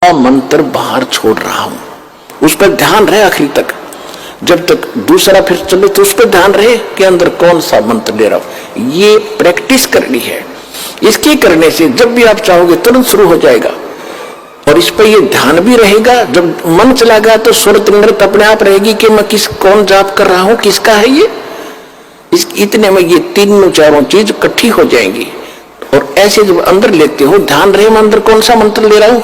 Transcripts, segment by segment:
मंत्र बाहर छोड़ रहा हूं, उस पर ध्यान रहे आखिरी तक। जब तक दूसरा फिर चले तो उस पर ध्यान रहे कि अंदर कौन सा मंत्र ले रहा हूं। ये प्रैक्टिस करनी है। इसके करने से जब भी आप चाहोगे तुरंत शुरू हो जाएगा और इस पर ये ध्यान भी रहेगा। जब मन चला गया तो सुरत नृत अपने आप रहेगी कि मैं कौन जाप कर रहा हूं, किसका है ये। इतने में ये तीनों चारों चीज इकट्ठी हो जाएंगी। और ऐसे जब अंदर लेते हो ध्यान रहे मैं अंदर कौन सा मंत्र ले रहा हूं,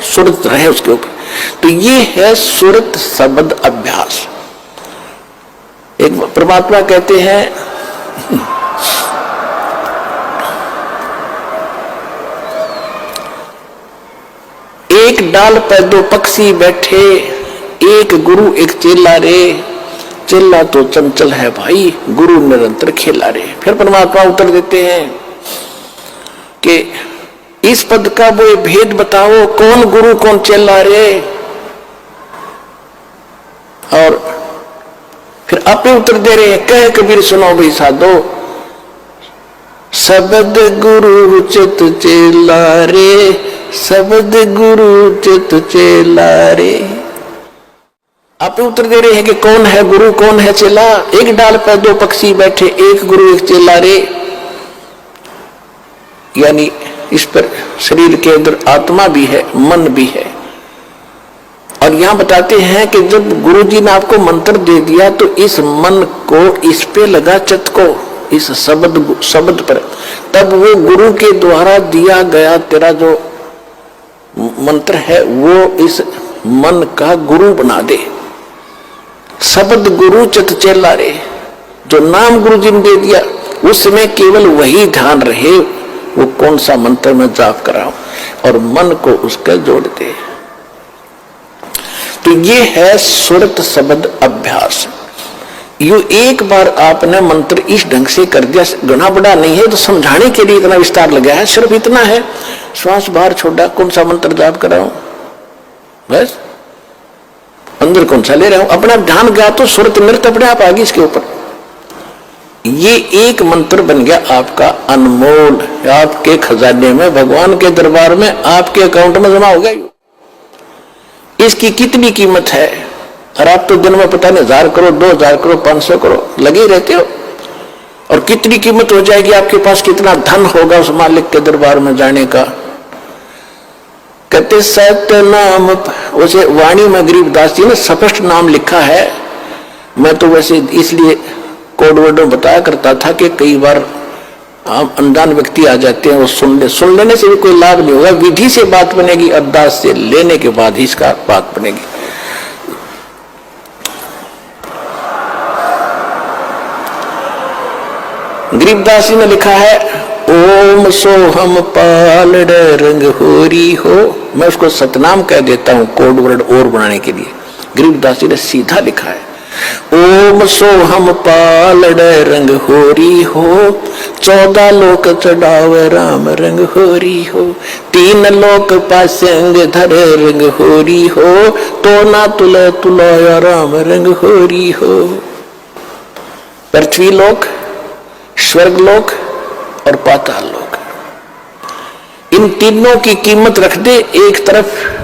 सुरत रहे उसके ऊपर। तो ये है सुरत शब्द अभ्यास। एक परमात्मा कहते हैं एक डाल पर दो पक्षी बैठे, एक गुरु एक चेला रे। चेला तो चंचल है भाई, गुरु निरंतर खेला रे। फिर परमात्मा उत्तर देते हैं कि इस पद का वो भेद बताओ, कौन गुरु कौन चेला रे। और फिर अपने उत्तर दे रहे हैं, कह कबीर सुनो भाई साधो, शब्द गुरु चित चेला रे, शब्द गुरु चित चेला रे। आप उत्तर दे रहे हैं कि कौन है गुरु कौन है चेला। एक डाल पर दो पक्षी बैठे, एक गुरु एक चेला रे। यानी इस पर शरीर के अंदर आत्मा भी है, मन भी है। और यहां बताते हैं कि जब गुरु जी ने आपको मंत्र दे दिया तो इस मन को इस पे लगा, चित्त को इस शब्द पर, तब वो गुरु के द्वारा दिया गया तेरा जो मंत्र है वो इस मन का गुरु बना दे। शब्द गुरु चित चेला रे, जो नाम गुरु जी ने दे दिया उसमें केवल वही ध्यान रहे, वो कौन सा मंत्र में जाप कर रहा हूं, और मन को उसका जोड़ दे। तो ये है सुरत शब्द अभ्यास। यो एक बार आपने मंत्र इस ढंग से कर दिया, घना बड़ा नहीं है तो समझाने के लिए इतना विस्तार लगा है, सिर्फ इतना है। श्वास बाहर छोड़ा, कौन सा मंत्र जाप कर रहा हूं, बस अंदर कौन सा ले रहा हूं, अपना ध्यान गया तो सुरत नृत्य अपने आप आ गई इसके ऊपर। ये एक मंत्र बन गया आपका अनमोल, आपके खजाने में, भगवान के दरबार में, आपके अकाउंट में जमा हो गया। इसकी कितनी कीमत है, और आप तो दिन में पता नहीं 1000 करोड़ 2000 करोड़ 500 करोड़ लगे रहते हो। और कितनी कीमत हो जाएगी, आपके पास कितना धन होगा उस मालिक के दरबार में जाने का। कहते सत्य नाम, उसे वाणी में गरीबदास जी ने स्पष्ट नाम लिखा है। मैं तो वैसे इसलिए कोड वर्डों बताया करता था कि कई बार आम अनजान व्यक्ति आ जाते हैं, वो सुन लेने से भी कोई लाभ नहीं होगा। विधि से बात बनेगी, अरदास से लेने के बाद ही इसका बात बनेगी। गरीबदास जी ने लिखा है, ओम सोहम पाल रंग होरी हो। मैं उसको सतनाम कह देता हूं कोड वर्ड और बनाने के लिए। गरीबदास जी ने सीधा लिखा है, ओम सोहम पाल रंग होरी हो, 14 लोक चढ़ावे राम रंग होरी हो, 3 लोक पासंग धर रंग होरी हो, तो ना तुले तुलाया राम रंग होरी हो। पृथ्वी लोक, स्वर्ग लोक और पाताल लोक, इन तीनों की कीमत रख दे एक तरफ।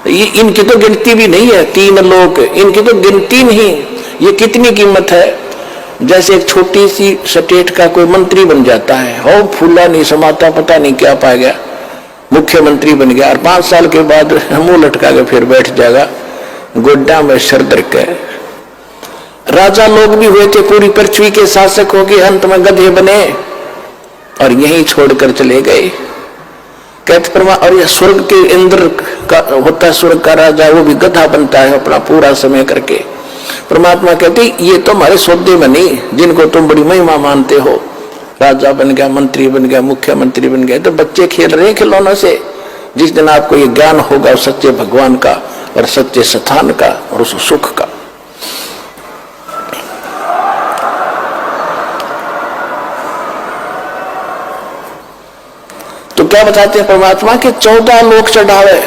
ये इनकी तो गिनती भी नहीं है, 3 लोक इनकी तो गिनती नहीं। ये कितनी कीमत है। जैसे एक छोटी सी स्टेट का कोई मंत्री बन जाता है, हो फूला नहीं समाता, पता नहीं क्या पा गया, मुख्यमंत्री बन गया, और 5 साल के बाद मुंह लटका के फिर बैठ जाएगा गोड्डा में सर धर के। राजा लोग भी हुए थे, पूरी पृथ्वी के शासक हो गए, अंत में गधे बने और यहीं छोड़कर चले गए। कहते परमा, और यह स्वर्ग के इंद्र का होता है, स्वर्ग का राजा, वो भी गधा बनता है अपना पूरा समय करके। परमात्मा कहते ये तो हमारे सौदे में नहीं, जिनको तुम बड़ी महिमा मानते हो, राजा बन गया, मंत्री बन गया, मुख्यमंत्री बन गया, तो बच्चे खेल रहे खिलौनों से। जिस दिन आपको ये ज्ञान होगा सच्चे भगवान का और सच्चे स्थान का और उस सुख का। तो क्या बताते हैं परमात्मा के 14 लोक चढ़ावे,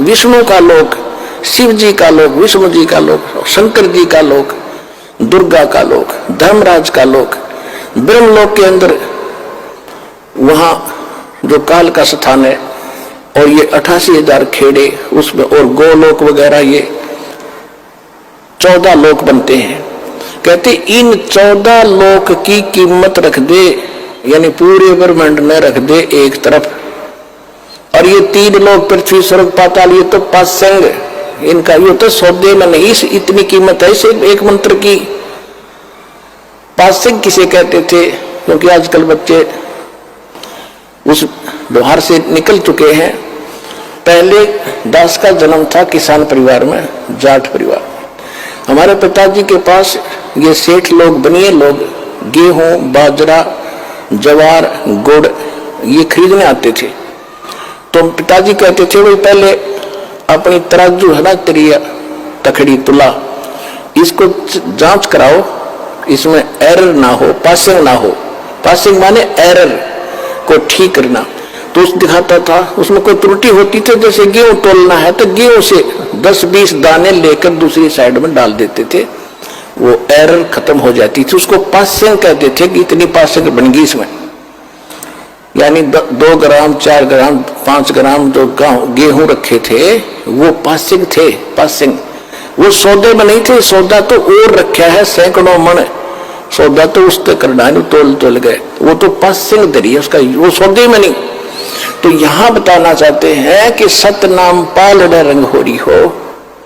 विष्णु का लोक, शिव जी का लोक, विष्णु जी का लोक, शंकर जी का लोक, दुर्गा का लोक, धर्मराज का लोक, ब्रह्म लोक के अंदर वहां जो काल का स्थान है, और ये 88,000 खेड़े उसमें और गोलोक वगैरह, ये 14 लोक बनते हैं। कहते इन 14 लोक की कीमत रख दे, यानी पूरे ब्रह्मांड में रख दे एक तरफ, और ये 3 लोक पृथ्वी स्वर्ग पाताल, ये तो पासंग, इनका ये तो सौदे में नहीं इतनी कीमत है सिर्फ एक मंत्र की। पासंग किसे कहते थे? क्योंकि आजकल बच्चे उस व्यवहार से निकल चुके हैं। पहले दास का जन्म था किसान परिवार में, जाट परिवार। हमारे पिताजी के पास ये सेठ लोग, बनिए लोग गेहूं, बाजरा, ज्वार, गुड़ ये खरीदने आते थे। तो पिताजी कहते थे भाई पहले अपनी तराजू है ना, तेरी तखड़ी तुला, इसको जांच कराओ, इसमें एरर ना हो, पासिंग ना हो। पासिंग माने एरर को ठीक करना। तो उस दिखाता था, उसमें कोई त्रुटि होती थी, जैसे गेहूं तोलना है तो गेहूं से 10-20 दाने लेकर दूसरी साइड में डाल देते थे, वो एरर खत्म हो जाती थी। उसको पासिंग कहते थे कि इतनी पासिंग बन गई इसमें, यानी 2 ग्राम, 4 ग्राम, 5 ग्राम जो गेहूं रखे थे वो पासिंग थे। पासिंग वो सौदे में नहीं थे, सौदा तो और रखा है सैकड़ों मन, सौदा तो उस तक करना तोल गए, वो तो पासिंग दरी है उसका, वो सौदे में नहीं। तो यहां बताना चाहते हैं कि सतनाम पालड़ा रंग हो रही हो,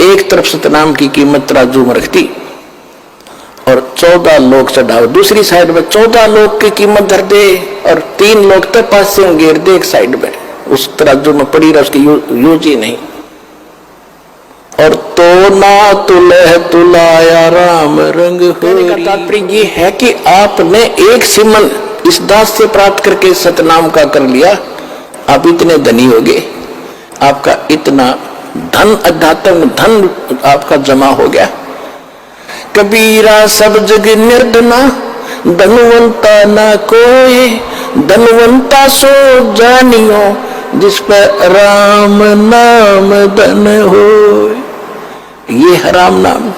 एक तरफ सतनाम की कीमत तराजू में रखती और 14 लोग चढ़ाओ, दूसरी साइड में 14 लोग की कीमत धर दे और 3 लोग तक पास से गिर दे एक साइड में, उस तराजू में पड़ी रहा, उसकी यूज ही नहीं। और तो ना तुलह तुलाया राम रंग कहने का तात्पर्य ये है कि आपने एक सिमन इस दास से प्राप्त करके सतनाम का कर लिया, आप इतने धनी हो गए, आपका इतना धन, अध्यात्म धन आपका जमा हो गया। कबीरा सब जग निर्धना, धनवंता न कोई, धनवंता सो जानियो, जिस पर राम नाम धन हो। ये है राम नाम।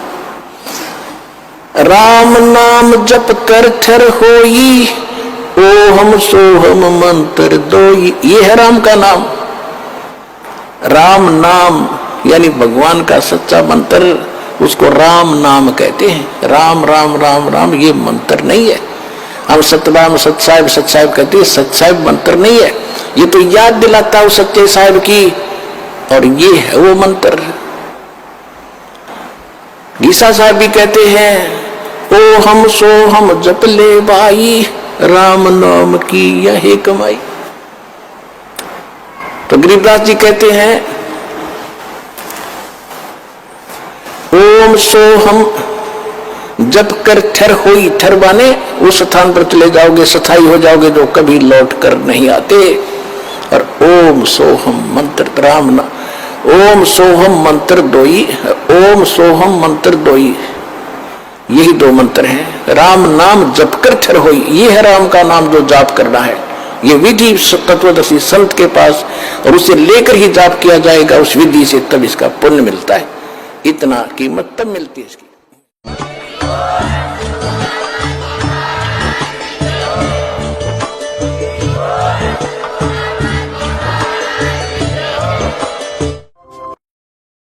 राम नाम जप कर थर होई, ओहम सोहम मंत्र दोई। ये है राम का नाम। राम नाम यानी भगवान का सच्चा मंत्र, उसको राम नाम कहते हैं। राम राम राम राम ये मंत्र नहीं है। हम सतनाम सतसाहिब सतसाहिब कहते हैं, सतसाहिब मंत्र नहीं है, ये तो याद दिलाता है सच्चे साहिब की, और ये है वो मंत्र। गीसा साहब भी कहते हैं, ओ हम सो हम जप ले भाई, राम नाम की यही कमाई। तो गरीबदास जी कहते हैं, ओम सो हम जब कर ठर होई, ठर बाने उस स्थान पर चले जाओगे, स्थायी हो जाओगे जो कभी लौट कर नहीं आते। और ओम सोहम मंत्र राम ना, ओम सोहम मंत्र दोई, ओम सोहम मंत्र दोई, यही 2 मंत्र हैं। राम नाम जप कर ठर होई, ये है राम का नाम जो जाप करना है। ये विधि तत्वदर्शी संत के पास, और उसे लेकर ही जाप किया जाएगा, उस विधि से तब इसका पुण्य मिलता है। इतना कीमत तब मिलती है इसकी।